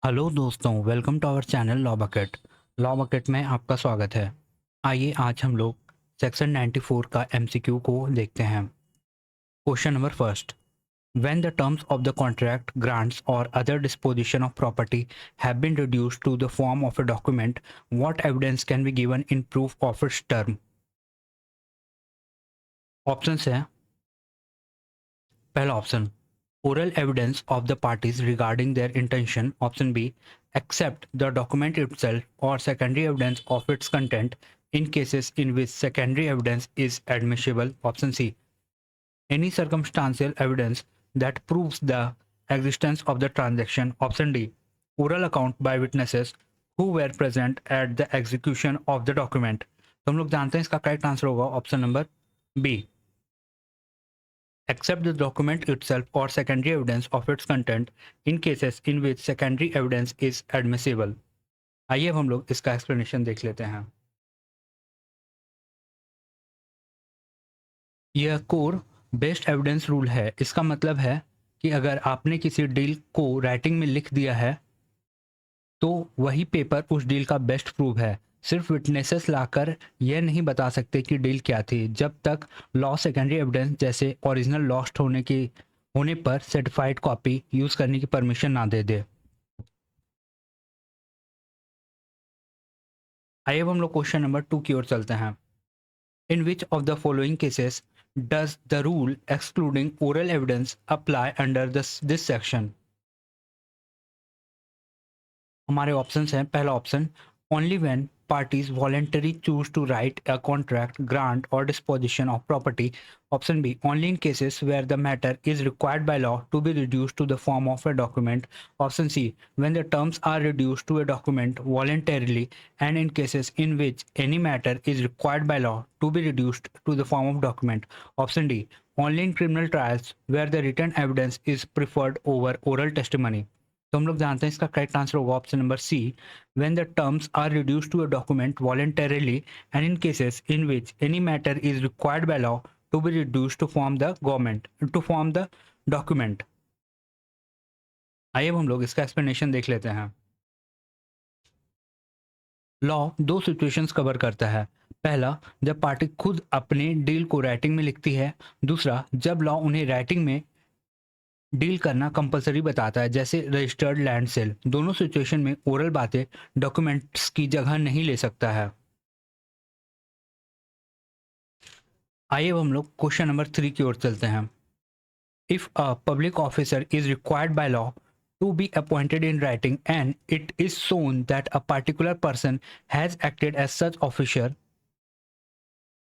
Hello दोस्तों, welcome to our channel law bucket में आपका स्वागत है। आइए आज हम लोग सेक्शन 94 का एमसीक्यू को देखते हैं। Question number first, when the terms of the contract, grants और other disposition of property have been reduced to the form of a document, what evidence can be given in proof of its term? Options है। पहला option, oral evidence of the parties regarding their intention. Option B, accept the document itself or secondary evidence of its content in cases in which secondary evidence is admissible. Option C, any circumstantial evidence that proves the existence of the transaction. Option D, oral account by witnesses who were present at the execution of the document. तो हम लोग जानते हैं इसका correct answer होगा option number B, accept the document itself or secondary evidence of its content in cases in which secondary evidence is admissible. आइए अब हम लोग इसका एक्सप्लेनेशन देख लेते हैं। यह कोर बेस्ट एविडेंस रूल है। इसका मतलब है कि अगर आपने किसी डील को राइटिंग में लिख दिया है तो वही पेपर उस डील का बेस्ट प्रूफ है। सिर्फ विटनेसेस लाकर यह नहीं बता सकते कि डील क्या थी जब तक लॉ सेकेंडरी एविडेंस जैसे ओरिजिनल लॉस्ट होने पर सर्टिफाइड कॉपी यूज करने की परमिशन ना दे दे। आइए अब हम लोग क्वेश्चन नंबर 2 की ओर चलते हैं। In which of the following cases does the rule excluding oral evidence apply under this section? हमारे ऑप्शंस हैं। पहला option, only when parties voluntarily choose to write a contract, grant or disposition of property. Option B, only in cases where the matter is required by law to be reduced to the form of a document. Option C, when the terms are reduced to a document voluntarily and in cases in which any matter is required by law to be reduced to the form of document. Option D, only in criminal trials where the written evidence is preferred over oral testimony. तो हम लोग जानते हैं इसका correct answer होगा option number C, when the terms are reduced to a document voluntarily and in cases in which any matter is required by law to be reduced to form the government to form the document. आइए अब हम लोग इसका explanation देख लेते हैं। Law दो situations cover करता है। पहला, जब पार्टी खुद अपने डील को राइटिंग में लिखती है। दूसरा, जब लॉ उन्हें राइटिंग में डील करना कंपलसरी बताता है, जैसे रजिस्टर्ड लैंड सेल। दोनों सिचुएशन में ओरल बातें डॉक्यूमेंट्स की जगह नहीं ले सकता है। आइए अब हम लोग क्वेश्चन नंबर 3 की ओर चलते हैं। If a public officer is required by law to be appointed in writing and it is shown that a particular person has acted as such officer.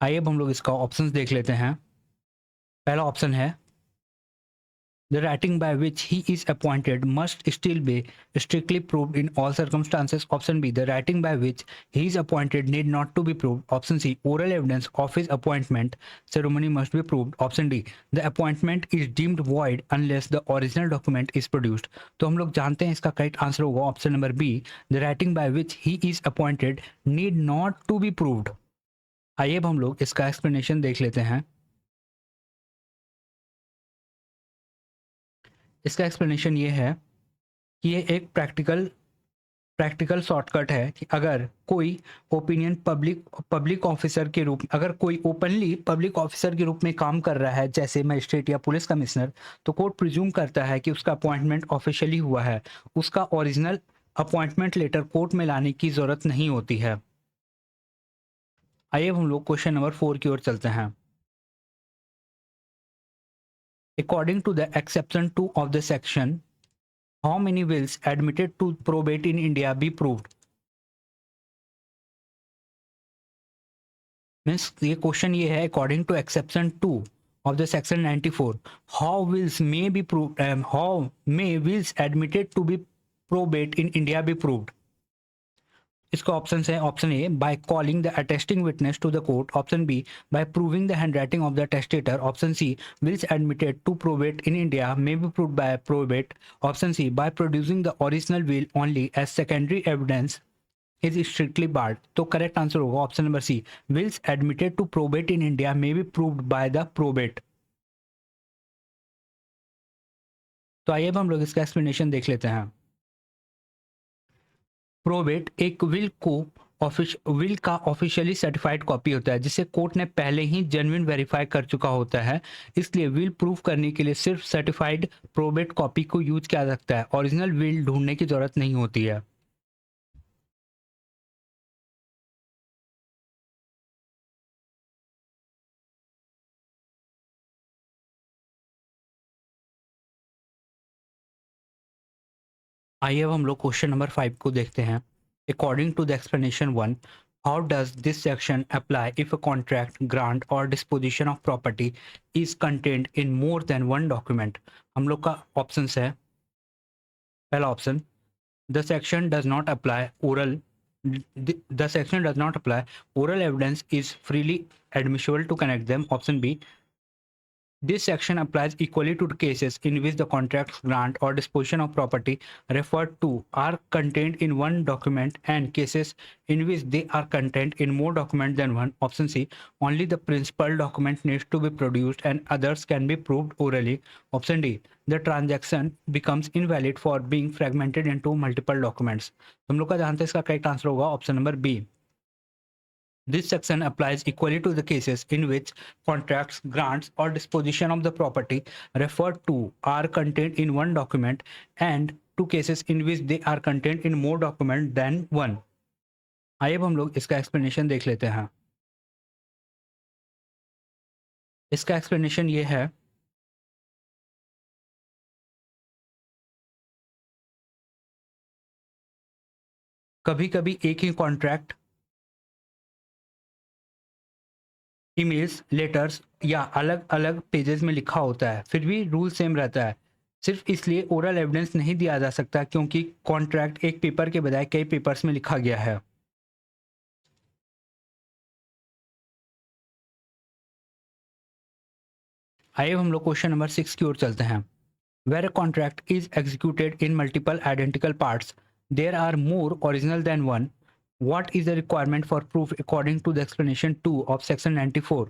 आइए अब हम लोग इसका ऑप्शंस देख लेते हैं। पहला ऑप्शन है, the writing by which he is appointed must still be strictly proved in all circumstances. Option B, the writing by which he is appointed need not to be proved. Option C, oral evidence of his appointment ceremony must be proved. Option D, the appointment is deemed void unless the original document is produced. तो हम लोग जानते हैं इसका correct answer होगा option number B, the writing by which he is appointed need not to be proved. आइए अब हम लोग इसका एक्सप्लेनेशन देख लेते हैं। इसका एक्सप्लेनेशन ये है कि ये एक प्रैक्टिकल शॉर्टकट है कि अगर कोई ओपिनियन पब्लिक ऑफिसर के रूप अगर कोई ओपनली पब्लिक ऑफिसर के रूप में काम कर रहा है, जैसे मजिस्ट्रेट या पुलिस कमिश्नर, तो कोर्ट प्रिज्यूम करता है कि उसका अपॉइंटमेंट ऑफिशियली हुआ है। उसका ओरिजिनल अपॉइंटमेंट लेटर कोर्ट में लाने की जरूरत नहीं होती है। आइए हम लोग क्वेश्चन नंबर 4 की ओर चलते हैं। According to the exception 2 of the section, how many wills admitted to probate in India be proved? Means ये क्वेश्चन ये है, according to exception 2 of the section 94, how wills may be proved, how may wills admitted to be probate in India be proved? इसका option है। Option A, by calling the attesting witness to the court. Option B, by proving the handwriting of the testator. Option C, wills admitted to probate in India may be proved by probate. Option C, bye producing the original will only as secondary evidence is strictly barred. तो correct answer होगा option number C, wills admitted to probate in India may be proved by the probate. तो आइए अब हम लोग इसका explanation देख लेते हैं। प्रोबेट एक विल का ऑफिशियली सर्टिफाइड कॉपी होता है जिसे कोर्ट ने पहले ही जेन्युइन वेरीफाई कर चुका होता है। इसलिए विल प्रूफ करने के लिए सिर्फ सर्टिफाइड प्रोबेट कॉपी को यूज किया जा सकता है, ओरिजिनल विल ढूंढने की जरूरत नहीं होती है। आइए अब हम लोग क्वेश्चन नंबर 5 को देखते हैं। According to the explanation 1, how does this section apply if a contract, grant और disposition of property is contained in more than one document. हम लोग का ऑप्शन है, पहला option, the section does not apply oral the section does not apply, oral evidence is freely admissible to connect them. Option B, this section applies equally to cases in which the contract, grant, or disposition of property referred to are contained in one document and cases in which they are contained in more documents than one. Option C, only the principal document needs to be produced and others can be proved orally. Option D, the transaction becomes invalid for being fragmented into multiple documents. हम लोग का जानते हैं इसका correct answer होगा option number B. This section applies equally to the cases in which contracts, grants, or disposition of the property referred to are contained in one document and to cases in which they are contained in more documents than one. आइए अब हम लोग इसका explanation देख लेते हैं। इसका explanation ये है, कभी कभी एक ही कॉन्ट्रैक्ट, ईमेल्स, लेटर्स या अलग अलग पेजेस में लिखा होता है, फिर भी रूल सेम रहता है। सिर्फ इसलिए ओरल एविडेंस नहीं दिया जा सकता क्योंकि कॉन्ट्रैक्ट एक पेपर के बजाय कई पेपर्स में लिखा गया है। आइए हम लोग क्वेश्चन नंबर 6 की ओर चलते हैं। Where a contract is executed in multiple identical parts, there are more original than one. What is the requirement for proof according to the explanation 2 of section 94?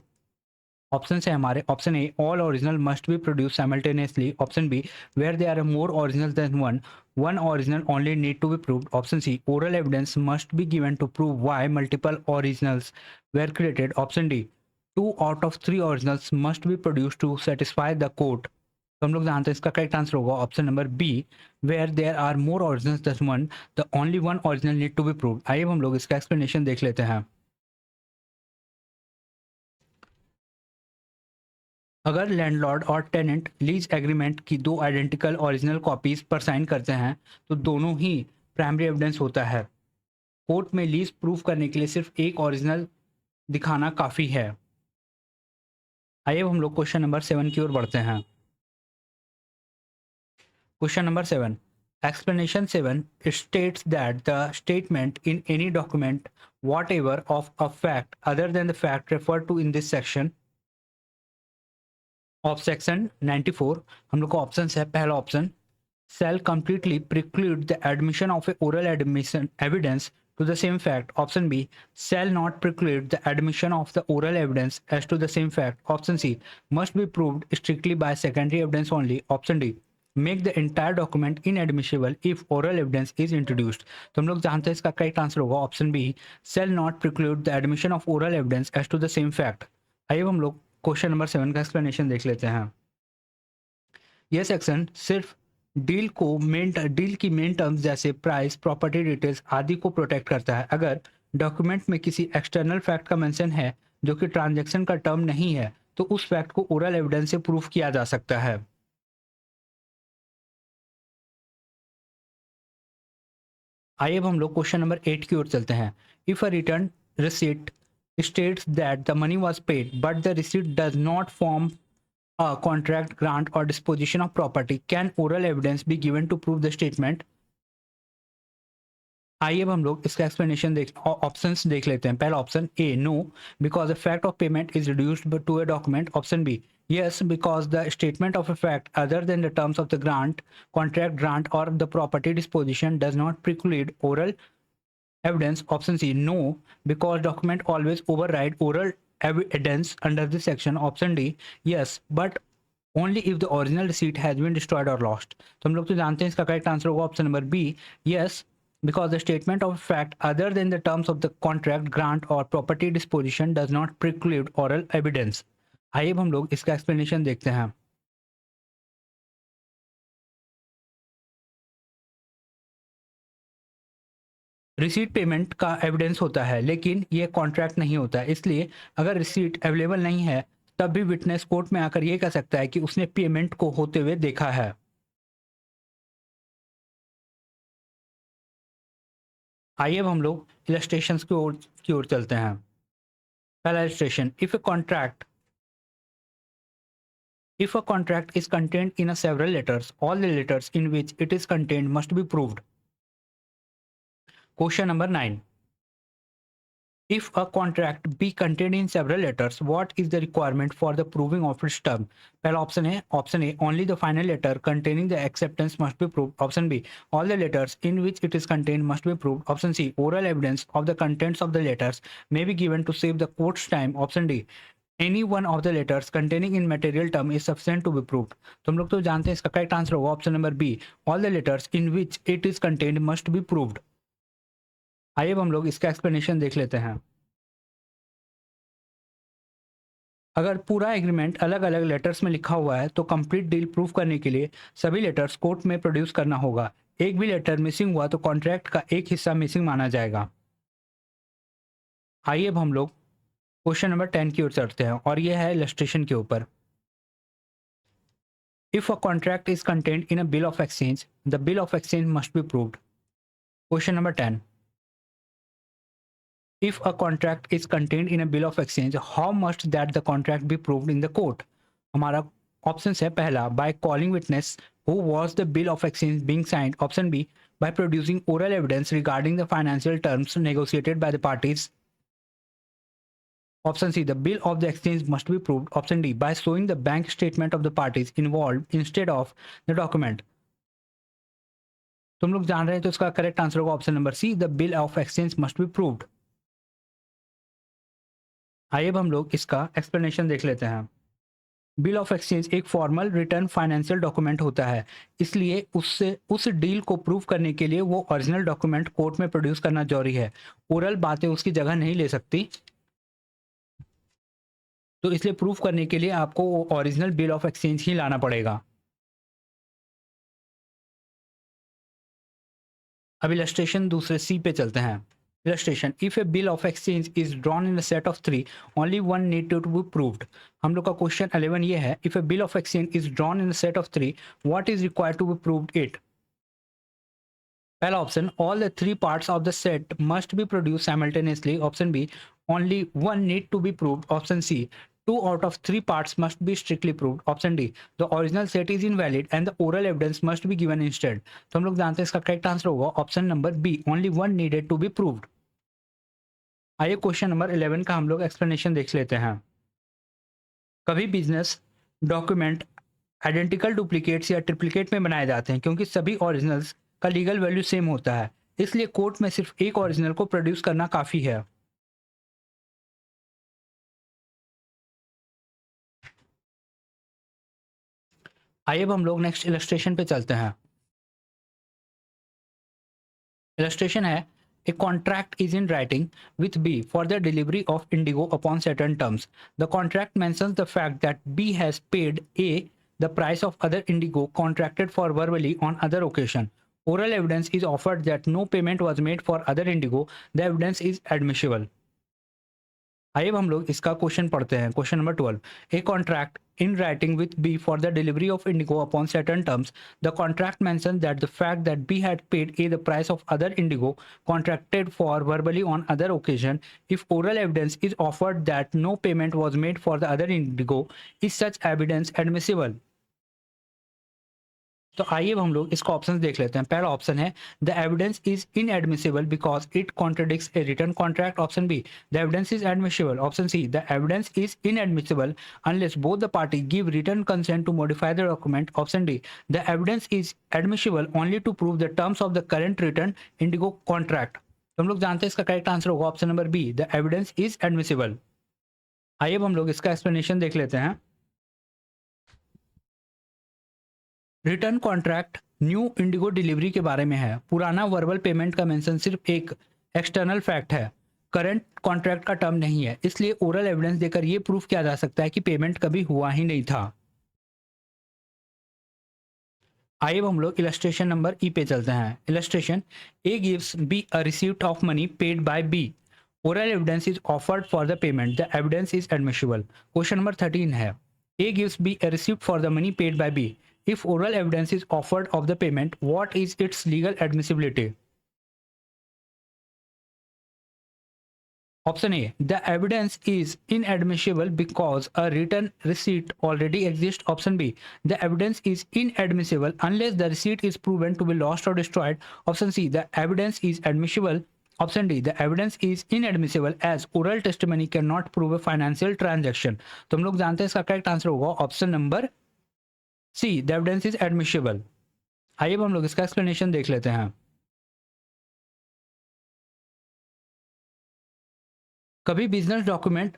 Option है हमारे, option A, all original must be produce simultaneously. Option B, where they are more original than one, one original only need to be proved. Option C, oral evidence must be given to prove why multiple originals were created. Option D, 2 out of 3 originals must be produce to satisfy the court. तो हम लोग जानते हैं इसका correct answer होगा option number B, where there are more originals than one, the only one original need to be proved. आइए हम लोग इसका एक्सप्लेनेशन देख लेते हैं। अगर लैंडलॉर्ड और टेनेंट लीज एग्रीमेंट की दो आइडेंटिकल ओरिजिनल कॉपीज पर साइन करते हैं तो दोनों ही प्राइमरी एविडेंस होता है। कोर्ट में लीज प्रूफ करने के लिए सिर्फ एक ओरिजिनल दिखाना काफ़ी है। आइए अब हम लोग क्वेश्चन नंबर 7 की ओर बढ़ते हैं। Question number 7, explanation 7 states that the statement in any document whatever of a fact other than the fact referred to in this section of section 94, हम लोग को ऑप्शन है, पहला option, shall completely preclude the admission of a oral admission evidence to the same fact. Option B, shall not preclude the admission of the oral evidence as to the same fact. Option C, must be proved strictly by secondary evidence only. Option D, make the entire document inadmissible if oral evidence is introduced. तो हम लोग जानते हैं इसका correct answer होगा option B, shall not preclude the admission of oral evidence as to the same fact. आइए हम लोग क्वेश्चन नंबर 7 का एक्सप्लेनेशन देख लेते हैं। यह सेक्शन सिर्फ डील की मेन टर्म्स जैसे प्राइस, प्रॉपर्टी डिटेल्स आदि को प्रोटेक्ट करता है। अगर डॉक्यूमेंट में किसी एक्सटर्नल फैक्ट का मेंशन है जो कि ट्रांजैक्शन का टर्म नहीं है तो उस फैक्ट को ओरल एविडेंस से प्रूफ किया जा सकता है। आइए अब हम लोग क्वेश्चन नंबर 8 की ओर चलते हैं। If a return receipt states that the money was paid but the receipt does not form a contract, grant or disposition of property, can oral evidence be given to prove the statement? आइए अब हम लोग इसका explanation options देख लेते हैं। पहला option A, no because the fact of payment is reduced to a document. Option B, yes because the statement of a fact other than the terms of the grant, contract, grant or the property disposition does not preclude oral evidence. Option C, no because document always override oral evidence under this section. Option D, yes but only if the original receipt has been destroyed or lost. तो हम लोग तो जानते हैं इसका correct answer होगा option number B, yes because the statement of fact other than the terms of the contract, grant or property disposition does not preclude oral evidence. आइए अब हम लोग इसका एक्सप्लेनेशन देखते हैं. रिसीट पेमेंट का एविडेंस होता है, लेकिन ये कॉन्ट्रैक्ट नहीं होता है. इसलिए अगर रिसीट अवेलेबल नहीं है तब भी विटनेस कोर्ट में आकर ये कह सकता है कि उसने पेमेंट को होते हुए देखा है. आइए अब हम लोग इलस्ट्रेशंस की ओर चलते हैं. पहला illustration, if a contract is contained in a several letters, all the letters in which it is contained must be proved. Question number 9. If a contract be contained in several letters, what is the requirement for the proving of its term? पहला option है option A, only the final letter containing the acceptance must be proved. Option B, all the letters in which it is contained must be proved. Option C, oral evidence of the contents of the letters may be given to save the court's time. Option D, any one of the letters containing in material term is sufficient to be proved. तो हम लोग तो जानते हैं इसका correct answer होगा option number B, all the letters in which it is contained must be proved. आइए अब हम लोग इसका एक्सप्लेनेशन देख लेते हैं. अगर पूरा एग्रीमेंट अलग अलग लेटर्स में लिखा हुआ है तो कंप्लीट डील प्रूफ करने के लिए सभी लेटर्स कोर्ट में प्रोड्यूस करना होगा. एक भी लेटर मिसिंग हुआ तो कॉन्ट्रैक्ट का एक हिस्सा मिसिंग माना जाएगा. आइए अब हम लोग क्वेश्चन नंबर 10 की ओर चलते हैं और यह है इलस्ट्रेशन के ऊपर. If a contract is contained in a bill of exchange, the bill of exchange must be proved. Question number 10. If a contract is contained in a bill of exchange, how must that the contract be proved in the court? हमारा option है पहला, by calling witness who was the bill of exchange being signed. Option B, by producing oral evidence regarding the financial terms negotiated by the parties. Option C, the bill of the exchange must be proved. Option D, by showing the bank statement of the parties involved instead of the document. तुम लोग जान रहे हैं तो इसका correct answer होगा option number C, the bill of exchange must be proved. आइए अब हम लोग इसका एक्सप्लेनेशन देख लेते हैं. बिल ऑफ एक्सचेंज एक फॉर्मल रिटर्न फाइनेंशियल डॉक्यूमेंट होता है, इसलिए उससे उस डील को प्रूव करने के लिए वो ओरिजिनल डॉक्यूमेंट कोर्ट में प्रोड्यूस करना जरूरी है. ओरल बातें उसकी जगह नहीं ले सकती, तो इसलिए प्रूफ करने के लिए आपको वो ओरिजिनल बिल ऑफ एक्सचेंज ही लाना पड़ेगा. अब इलस्ट्रेशन दूसरे सी पे चलते हैं. Illustration, if a bill of exchange is drawn in a set of 3, only one need to be proved. हम लोग का क्वेश्चन 11 ये है, if a bill of exchange is drawn in a set of 3, what is required to be proved it? पहला option, all the 3 parts of the set must be produced simultaneously. Option B, only one need to be proved. Option C, 2 out of 3 parts must be strictly proved. Option D, the original set is invalid and the oral evidence must be given instead. तो हम लोग जानते हैं इसका correct answer होगा option number B, only one needed to be proved. आइए question number 11 का हम लोग एक्सप्लेनेशन देख लेते हैं. कभी बिजनेस डॉक्यूमेंट आइडेंटिकल डुप्लीकेट्स या ट्रिप्लीकेट में बनाए जाते हैं क्योंकि सभी ओरिजिनल्स का लीगल वैल्यू सेम होता है, इसलिए कोर्ट में सिर्फ एक ओरिजिनल को प्रोड्यूस करना काफ़ी है. आइए अब हम लोग नेक्स्ट इलस्ट्रेशन पे चलते हैं. इलस्ट्रेशन है, a contract is in writing with B for the delivery of indigo upon certain terms. The contract mentions the fact that B has paid A the price of other indigo contracted for verbally on other occasion. Oral evidence is offered that no payment was made for other indigo. The evidence is admissible. आइए अब हम लोग इसका question पढ़ते हैं. Question number 12. A contract in writing with B for the delivery of indigo upon certain terms. The contract mentions that the fact that B had paid A the price of other indigo contracted for verbally on other occasion. If oral evidence is offered that no payment was made for the other indigo, is such evidence admissible? तो आइए अब हम लोग इसका option देख लेते हैं. पहला ऑप्शन है, the evidence is inadmissible because it contradicts a written contract. Option B, the evidence is admissible. Option C, the evidence is inadmissible unless both the party give written consent to modify the document. Option D, the evidence is admissible only to prove the terms of the current written indigo contract. तो हम लोग जानते हैं इसका correct answer होगा option number B, the evidence is admissible. आइए अब हम लोग इसका एक्सप्लेनेशन देख लेते हैं. Return contract new Indigo delivery के बारे में है। पुराना वर्बल पेमेंट का मेंशन सिर्फ एक एक्सटर्नल फैक्ट है, करंट कॉन्ट्रैक्ट का टर्म नहीं है, इसलिए ओरल एविडेंस देकर यह प्रूफ किया जा सकता है कि पेमेंट कभी हुआ ही नहीं था। आइए अब हम लोग इलस्ट्रेशन नंबर ई पे चलते हैं। Illustration, A gives B a receipt of money paid by B. Oral evidence is offered for the payment, the evidence is admissible. Question number 13 है, A gives B a receipt for the money paid by B. If oral evidence is offered of the payment, what is its legal admissibility? Option A, the evidence is inadmissible because a written receipt already exists. Option B, the evidence is inadmissible unless the receipt is proven to be lost or destroyed. Option C, the evidence is admissible. Option D, the evidence is inadmissible as oral testimony cannot prove a financial transaction. तो हम लोग जानते हैं इसका correct answer होगा option number C, the evidence is admissible. आइए अब हम लोग इसका एक्सप्लेनेशन देख लेते हैं। कभी बिजनेस डॉक्यूमेंट,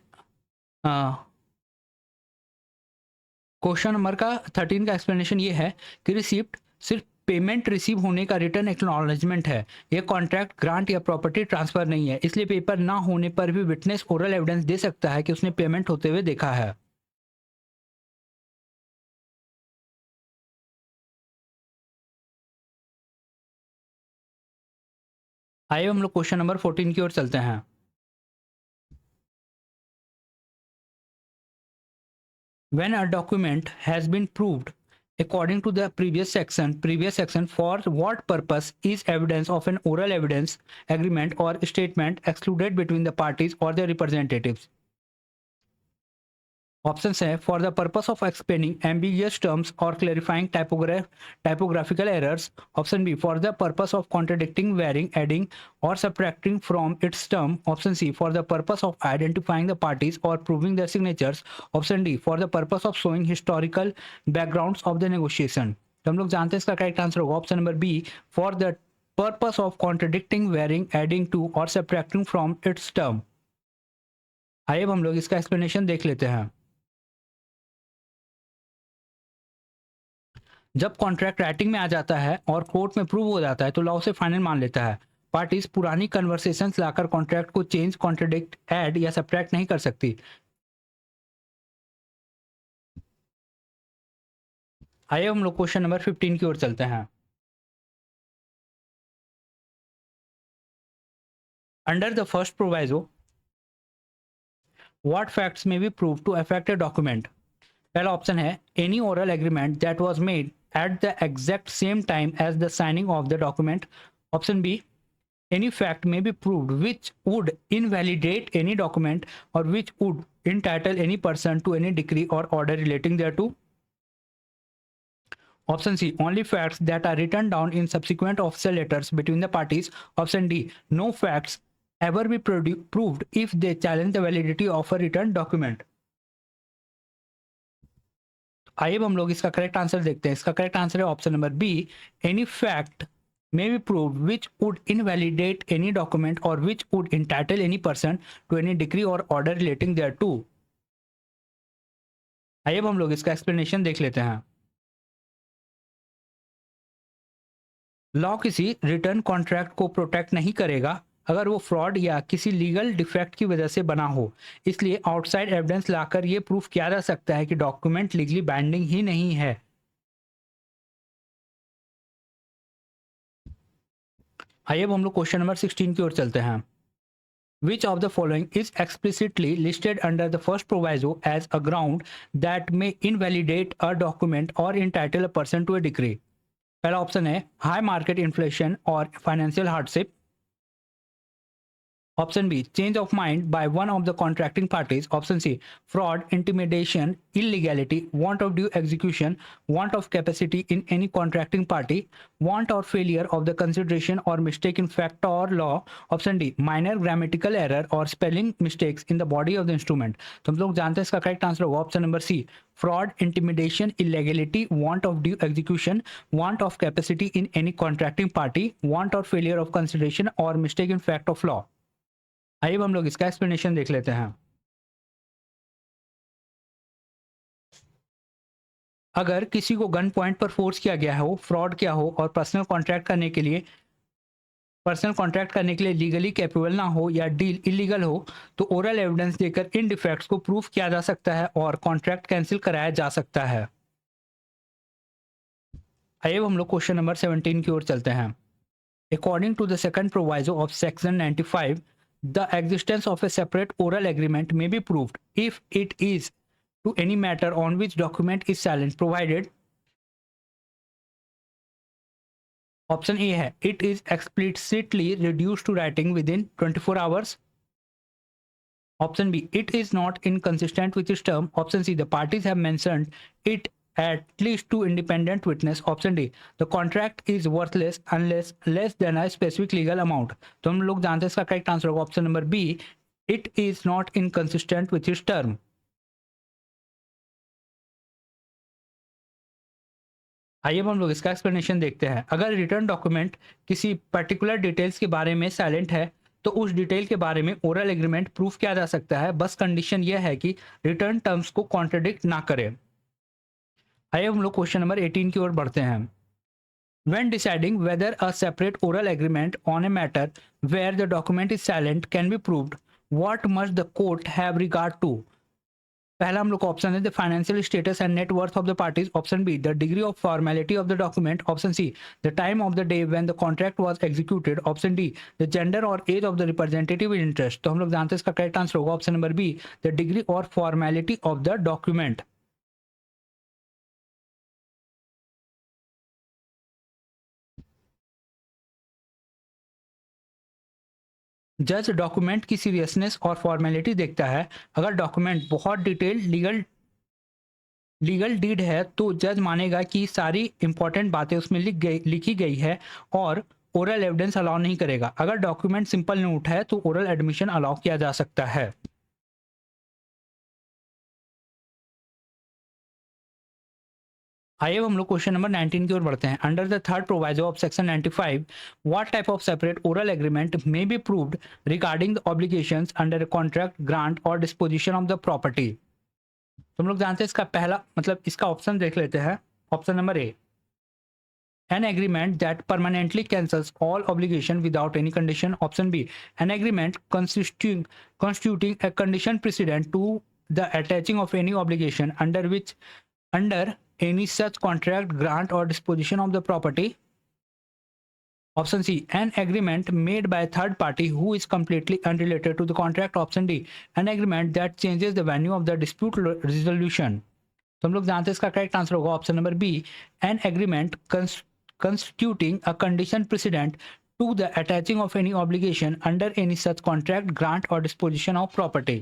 क्वेश्चन नंबर का 13 का एक्सप्लेनेशन ये है कि रिसिप्ट सिर्फ पेमेंट रिसीव होने का रिटर्न एक्नॉलेजमेंट है, यह कॉन्ट्रैक्ट, ग्रांट या प्रॉपर्टी ट्रांसफर नहीं है, इसलिए पेपर ना होने पर भी विटनेस ओरल एविडेंस दे सकता है कि उसने पेमेंट होते हुए देखा है। आइए हम लोग क्वेश्चन नंबर 14 की ओर चलते हैं। When a document has been proved according to the previous section, for what purpose is evidence of an oral evidence agreement or statement excluded between the parties or their representatives? Options है, for the purpose of explaining ambiguous terms or clarifying typographical errors. Option B, for the purpose of contradicting, varying, adding or subtracting from its term. Option C, for the purpose of identifying the parties or proving their signatures. Option D, for the purpose of showing historical backgrounds of the negotiation. तो हम लोग जानते हैं इसका correct answer होगा option number B, for the purpose of contradicting, varying, adding to or subtracting from its term. आइए अब हम लोग इसका एक्सप्लेनेशन देख लेते हैं। जब कॉन्ट्रैक्ट राइटिंग में आ जाता है और कोर्ट में प्रूव हो जाता है तो लॉ से फाइनल मान लेता है। पार्टीज पुरानी कन्वर्सेशंस लाकर कॉन्ट्रैक्ट को चेंज, कॉन्ट्रडिक्ट, ऐड या सब्ट्रैक्ट नहीं कर सकती। आइए हम लोग क्वेश्चन नंबर 15 की ओर चलते हैं। Under the first proviso, what facts may be prove to affect a document? पहला ऑप्शन है, any oral agreement that was made at the exact same time as the signing of the document. Option b, any fact may be proved which would invalidate any document or which would entitle any person to any decree or order relating thereto. Option C, only facts that are written down in subsequent official letters between the parties. Option D, no facts ever be proved if they challenge the validity of a written document. आइए अब हम लोग इसका correct answer देखते हैं। इसका correct answer है option number B, any fact may be proved which would invalidate any document or which would entitle any person to any decree or order relating thereto. आइए अब हम लोग इसका एक्सप्लेनेशन देख लेते हैं। लॉ किसी रिटर्न कॉन्ट्रैक्ट को प्रोटेक्ट नहीं करेगा अगर वो फ्रॉड या किसी लीगल डिफेक्ट की वजह से बना हो, इसलिए आउटसाइड एविडेंस लाकर ये प्रूफ किया जा सकता है कि डॉक्यूमेंट लीगली बाइंडिंग ही नहीं है। आइए अब हम लोग क्वेश्चन नंबर 16 की ओर चलते हैं। Which of the following is explicitly listed under the first proviso as a ground that may invalidate a document or entitle a person to a decree? पहला ऑप्शन है, हाई मार्केट इन्फ्लेशन और financial hardship. Option B, change of mind by one of the contracting parties. Option C, fraud, intimidation, illegality, want of due execution, want of capacity in any contracting party, want or failure of the consideration or mistake in fact or law. Option D, minor grammatical error or spelling mistakes in the body of the instrument. तो हम लोग जानते हैं इसका correct answer होगा option number C, fraud, intimidation, illegality, want of due execution, want of capacity in any contracting party, want or failure of consideration or mistake in fact of law. आइए हम लोग इसका एक्सप्लेनेशन देख लेते हैं। अगर किसी को गन पॉइंट पर फोर्स किया गया हो, फ्रॉड किया हो और पर्सनल कॉन्ट्रैक्ट करने के लिए लीगली कैपेबल ना हो या डील इलीगल हो, तो ओरल एविडेंस देकर इन डिफेक्ट्स को प्रूफ किया जा सकता है और कॉन्ट्रैक्ट कैंसिल कराया जा सकता है। आइए हम लोग क्वेश्चन नंबर 17 की ओर चलते हैं। According to the second proviso of section 95, the existence of a separate oral agreement may be proved if it is to any matter on which document is silent provided. Option a है it is explicitly reduce to writing within 24 hours. Option b it is not inconsistent with its term. Option C the parties have mentioned it at least two independent witness. Option D the contract is worthless unless less than a specific legal amount. तो हम लोग जानते हैं इसका correct answer होगा option number B, it is not inconsistent with its term. आइए हम लोग इसका एक्सप्लेनेशन देखते हैं। अगर रिटर्न डॉक्यूमेंट किसी पर्टिकुलर डिटेल्स के बारे में साइलेंट है तो उस डिटेल के बारे में ओरल एग्रीमेंट प्रूफ किया जा सकता है, बस कंडीशन यह है कि रिटर्न टर्म्स को कॉन्ट्रडिक्ट ना करे। आइए हम लोग क्वेश्चन नंबर 18 की ओर बढ़ते हैं। When deciding whether a separate oral agreement on a matter where the document is silent can be proved, what must the court have regard to? पहला हम लोग का ऑप्शन है the financial status and net worth of the parties. Option B the degree of formality of the document. Option C the time of the day when the contract was executed. Option D the gender और age of the representative in interest. तो हम लोग जानते हैं इसका correct answer होगा option number B the degree और formality of the document. जज डॉक्यूमेंट की सीरियसनेस और फॉर्मेलिटी देखता है। अगर डॉक्यूमेंट बहुत डिटेल लीगल डीड है तो जज मानेगा कि सारी इंपॉर्टेंट बातें उसमें लिखी गई है और ओरल एविडेंस अलाउ नहीं करेगा। अगर डॉक्यूमेंट सिंपल नोट है तो ओरल एडमिशन अलाउ किया जा सकता है। आइए हम लोग क्वेश्चन नंबर 19 की ओर बढ़ते हैं। Under the third proviso of section 95, what type of separate oral agreement may be proved regarding the obligations under a contract, grant और डिस्पोजिशन ऑफ द प्रॉपर्टी। तो हम लोग जानते हैं इसका पहला मतलब इसका ऑप्शन देख लेते हैं। Option number A an agreement that permanently cancels all obligation without any condition. Option B an agreement constituting a condition precedent to the attaching of any obligation under any such contract, grant or disposition of the property. Option C an agreement made by a third party who is completely unrelated to the contract. Option D an agreement that changes the venue of the dispute resolution. तो हम लोग जानते हैं इसका correct answer होगा option number B an agreement constituting a condition precedent to the attaching of any obligation under any such contract, grant or disposition of property.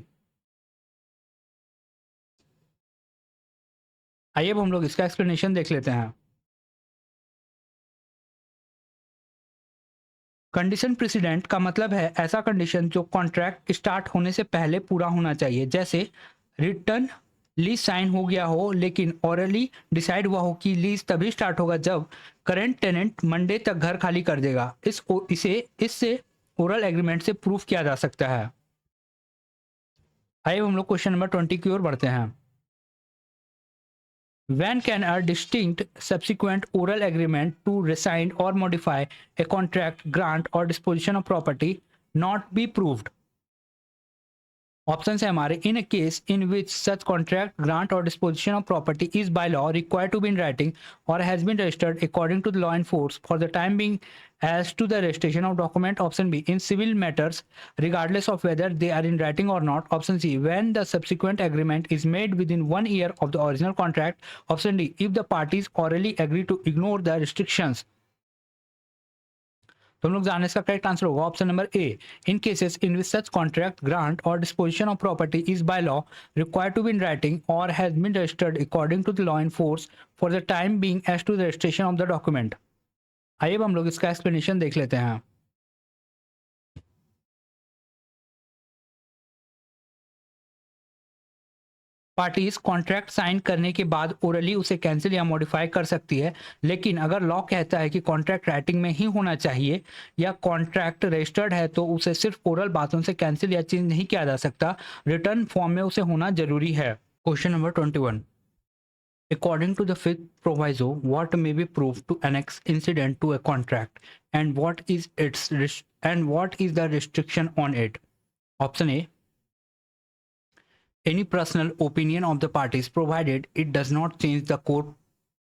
आइए अब हम लोग इसका एक्सप्लेनेशन देख लेते हैं। कंडीशन प्रेसिडेंट का मतलब है ऐसा कंडीशन जो कॉन्ट्रैक्ट स्टार्ट होने से पहले पूरा होना चाहिए, जैसे रिटर्न लीज साइन हो गया हो लेकिन ऑरली डिसाइड हुआ हो कि लीज तभी स्टार्ट होगा जब करंट टेनेंट मंडे तक घर खाली कर देगा। इससे ओरल एग्रीमेंट से प्रूफ किया जा सकता है। आइए हम लोग क्वेश्चन नंबर 20 की ओर बढ़ते हैं। When can a distinct subsequent oral agreement to rescind or modify a contract, grant or disposition of property not be proved? Option है हमारे in case in which such contract, grant और disposition of property is by law required to be in writing और has been registered according to the law and force for the time being as to the registration of document. Option B in civil matters regardless of whether they are in writing or not. Option C when the subsequent agreement is made within 1 year of the original contract. Option D if the parties orally agree to ignore the restrictions. तो हम लोग जानने इसका correct answer होगा option number a in cases in which such contract, grant और disposition of property is by law required to be in writing और has been registered according to the law and force for the time being as to the registration of the document. आइए हम लोग इसका explanation देख लेते हैं। Parties contract sign करने के बाद ओरली उसे कैंसिल या मॉडिफाई कर सकती है, लेकिन अगर लॉ कहता है कि कॉन्ट्रैक्ट राइटिंग में ही होना चाहिए या कॉन्ट्रैक्ट रजिस्टर्ड है तो उसे सिर्फ ओरल बातों से कैंसिल या चेंज नहीं किया जा सकता, रिटर्न फॉर्म में उसे होना जरूरी है। Question number 21 According to the fifth proviso, what may be proved to annex incident to a contract, and what is the restriction on it? Option A: any personal opinion of the parties, provided it does not change the core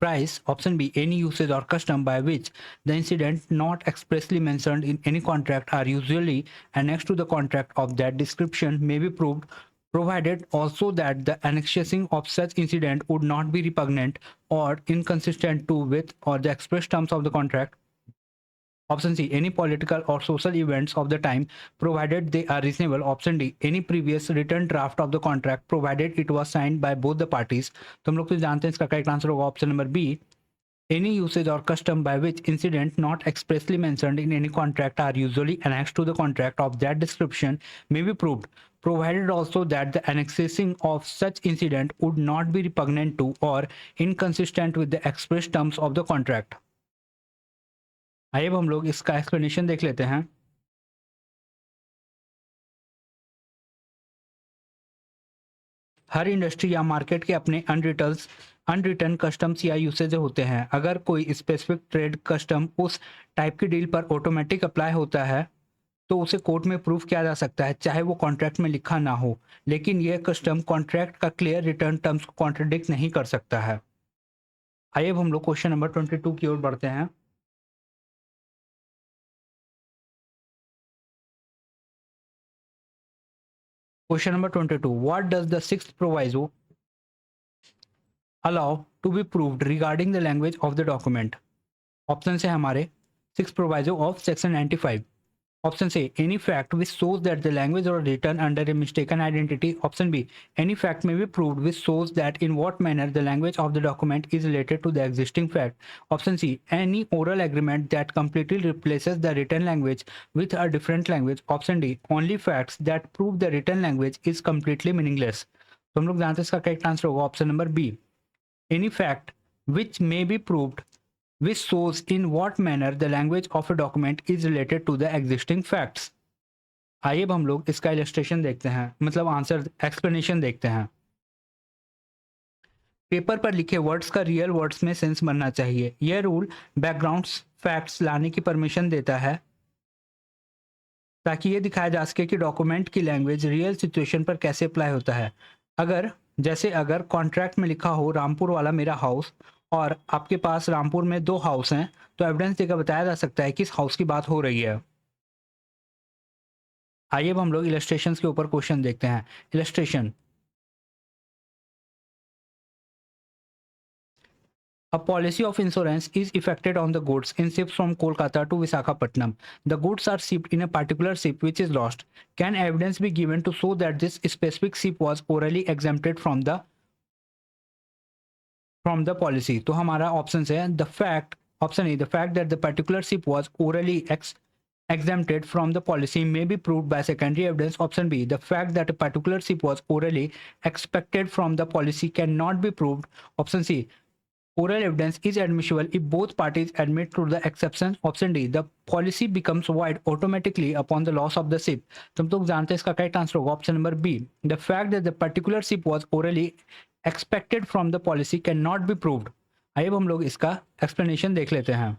price. Option B: any usage or custom by which the incident not expressly mentioned in any contract are usually annexed to the contract of that description may be proved, provided also that the annexing of such incident would not be repugnant or inconsistent to with or the express terms of the contract. Option C: any political or social events of the time, provided they are reasonable. Option D: any previous written draft of the contract, provided it was signed by both the parties. तो हम लोग तो जानते हैं इसका correct answer होगा option number B: any usage or custom by which incident not expressly mentioned in any contract are usually annexed to the contract of that description may be proved, provided also that the annexing of such incident would not be repugnant to or inconsistent with the express terms of the contract. आइए अब हम लोग इसका explanation देख लेते हैं. हर industry या market के अपने अनरिटर्न कस्टम्स या यूसेज होते हैं. अगर कोई स्पेसिफिक ट्रेड कस्टम उस टाइप की डील पर ऑटोमेटिक अप्लाई होता है तो उसे कोर्ट में प्रूव किया जा सकता है, चाहे वो कॉन्ट्रैक्ट में लिखा ना हो, लेकिन यह कस्टम कॉन्ट्रैक्ट का क्लियर रिटर्न टर्म्स को कॉन्ट्रडिक्ट नहीं कर सकता है. आइए अब हम लोग क्वेश्चन नंबर 22 की ओर बढ़ते हैं. Question number 22: what does the sixth proviso allow to be proved regarding the language of the document? Option है हमारे six proviso of section 95. Option A: any fact which shows that the language was written under a mistaken identity. Option B: any fact may be proved which shows that in what manner the language of the document is related to the existing fact. Option C: any oral agreement that completely replaces the written language with a different language. Option D: only facts that prove the written language is completely meaningless. तो हम लोग जानते हैं इसका correct answer होगा option number B: any fact which may be proved which shows in what manner the language of a document is related to the existing facts. आइए अब हम लोग इसका इलस्ट्रेशन देखते हैं, मतलब आंसर एक्सप्लेनेशन देखते हैं. पेपर पर लिखे वर्ड्स का रियल वर्ड्स में सेंस बनना चाहिए. यह रूल बैकग्राउंड्स फैक्ट्स लाने की परमिशन देता है ताकि ये दिखाया जा सके कि डॉक्यूमेंट की लैंग्वेज रियल सिचुएशन पर कैसे अप्लाई होता है. अगर कॉन्ट्रैक्ट में लिखा हो रामपुर वाला मेरा हाउस और आपके पास रामपुर में 2 हाउस हैं, तो एविडेंस देकर बताया जा सकता है कि इस हाउस की बात हो रही है. आइए अब हम लोग इलस्ट्रेशंस के ऊपर क्वेश्चन देखते हैं. Illustration: A policy of insurance is effected on the goods in ships from Kolkata to Visakhapatnam. The goods are shipped in a particular ship which is lost. Can evidence be given to show that this specific ship was orally exempted from the policy? तो हमारा option है the fact. Option A: the fact that the particular ship was orally exempted from the policy may be proved by secondary evidence. Option B: the fact that a particular ship was orally expected from the policy cannot be proved. Option C: oral evidence is admissible if both parties admit to the exception. Option D: the policy becomes void automatically upon the loss of the ship. तुम तो जानते हैं इसका correct answer होगा option number B: the fact that the particular ship was orally expected from the policy cannot be proved. आइए अब हम लोग इसका एक्सप्लेनेशन देख लेते हैं.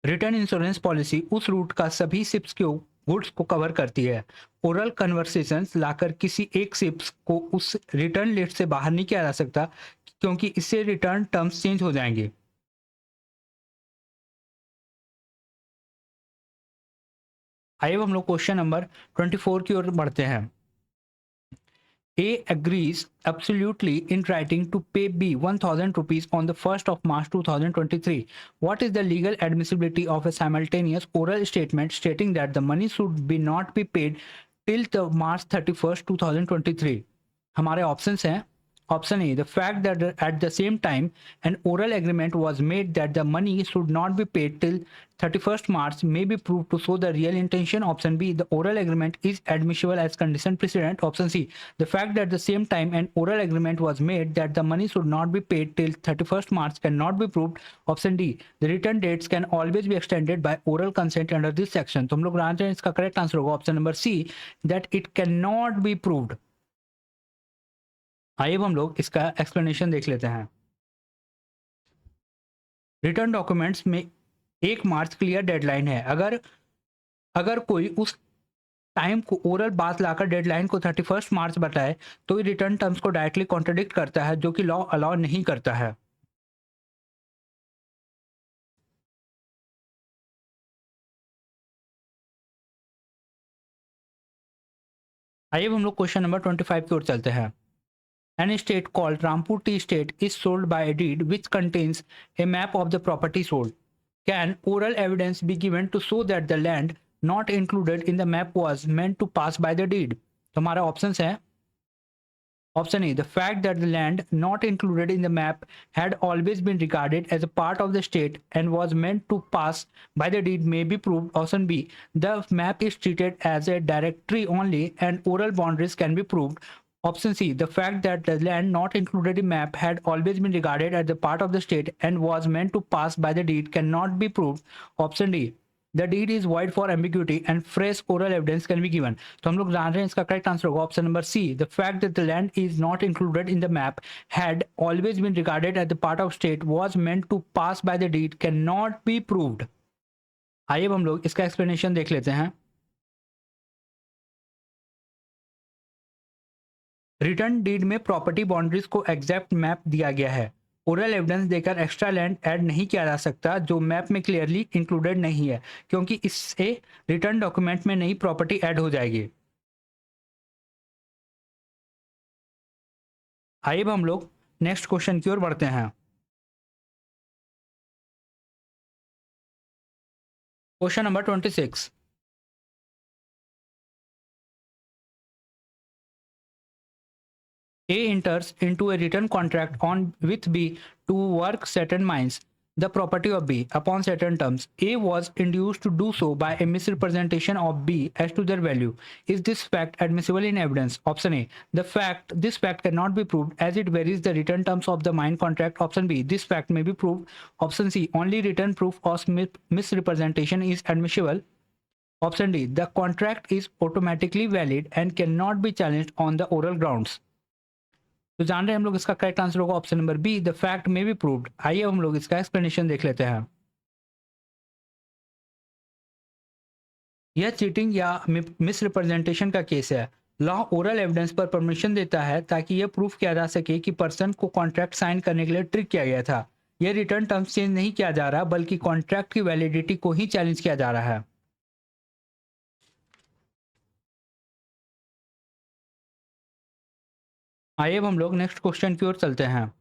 रिटर्न इंश्योरेंस पॉलिसी उस रूट का सभी शिप्स के गुड्स को कवर करती है. ओरल कन्वर्सेशंस लाकर किसी एक शिप्स को उस रिटर्न लिस्ट से बाहर नहीं किया जा सकता, क्योंकि इससे रिटर्न टर्म्स चेंज हो जाएंगे. आइए हम लोग क्वेश्चन नंबर 24 की ओर बढ़ते हैं. A agrees absolutely in writing to pay B 1,000 rupees on the 1st of March 2023. What is the legal admissibility of a simultaneous oral statement stating that the money should be not be paid till the March 31st, 2023? हमारे options हैं. Option A: the fact that at the same time an oral agreement was made that the money should not be paid till 31st March may be proved to show the real intention. Option B: the oral agreement is admissible as condition precedent. Option C: the fact that at the same time an oral agreement was made that the money should not be paid till 31st March cannot be proved. Option D: the return dates can always be extended by oral consent under this section. तो हम लोग जानते हैं इसका correct answer होगा option number C: that it cannot be proved. आइए अब हम लोग इसका एक्सप्लेनेशन देख लेते हैं। रिटर्न डॉक्यूमेंट्स में 1 मार्च क्लियर डेडलाइन है। अगर अगर कोई उस टाइम को ओरल बात लाकर डेडलाइन को 31 मार्च बताए तो ये रिटर्न टर्म्स को डायरेक्टली कॉन्ट्रडिक्ट करता है, जो कि लॉ अलाउ नहीं करता है। आइए अब हम लोग क्वेश्चन नंबर 25 की ओर चलते हैं। An estate called Rampur Tea Estate is sold by a deed which contains a map of the property sold. Can oral evidence be given to show that the land not included in the map was meant to pass by the deed? तो हमारा options है। Option A, the fact that the land not included in the map had always been regarded as a part of the state and was meant to pass by the deed may be proved. Option B, the map is treated as a directory only and oral boundaries can be proved. Option C, the fact that the land not included in map had always been regarded as a part of the state and was meant to pass by the deed cannot be proved. Option D, the deed is void for ambiguity and fresh oral evidence can be given. तो हम लोग जान रहे हैं इसका correct answer होगा option number C, the fact that the land is not included in the map had always been regarded as the part of state was meant to pass by the deed can not be proved. आइए अब हम लोग इसका explanation देख लेते हैं। Return deed में property boundaries को एग्जैक्ट मैप दिया गया है। ओरल एविडेंस देकर एक्स्ट्रा लैंड ऐड नहीं किया जा सकता जो मैप में क्लियरली इंक्लूडेड नहीं है, क्योंकि इससे रिटर्न डॉक्यूमेंट में नई प्रॉपर्टी ऐड हो जाएगी। आइए अब हम लोग नेक्स्ट क्वेश्चन की ओर बढ़ते हैं। Question number 26। A enters into a written contract on with B to work certain mines, the property of B, upon certain terms. A was induced to do so by a misrepresentation of B as to their value. Is this fact admissible in evidence? Option A, this fact cannot be proved as it varies the written terms of the mine contract. Option B, this fact may be proved. Option C, only written proof of misrepresentation is admissible. Option D, the contract is automatically valid and cannot be challenged on the oral grounds. तो जान रहे हैं हम लोग इसका correct answer होगा option number B, the fact may be proved. आइए हम लोग इसका एक्सप्लेनेशन देख लेते हैं। यह चीटिंग या मिसरिप्रेजेंटेशन का केस है। लॉ ओरल एविडेंस पर परमिशन देता है ताकि यह प्रूफ किया जा सके कि पर्सन को कॉन्ट्रैक्ट साइन करने के लिए ट्रिक किया गया था। यह रिटर्न टर्म्स चेंज नहीं किया जा रहा बल्कि कॉन्ट्रैक्ट की वैलिडिटी को ही चैलेंज किया जा रहा है। आइए अब हम लोग नेक्स्ट क्वेश्चन की ओर चलते हैं।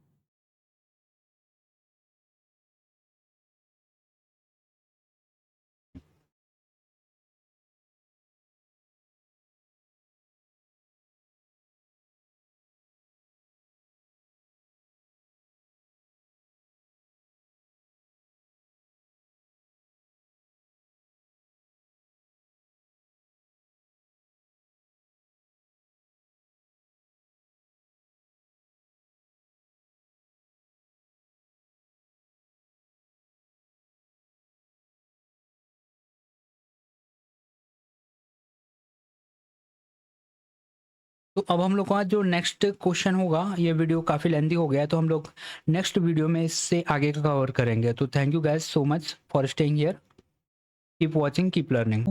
तो अब हम लोग का जो नेक्स्ट क्वेश्चन होगा, ये वीडियो काफ़ी लेंदी हो गया है तो हम लोग नेक्स्ट वीडियो में इससे आगे का कवर करेंगे। तो thank you guys so much for staying here. Keep watching, keep learning.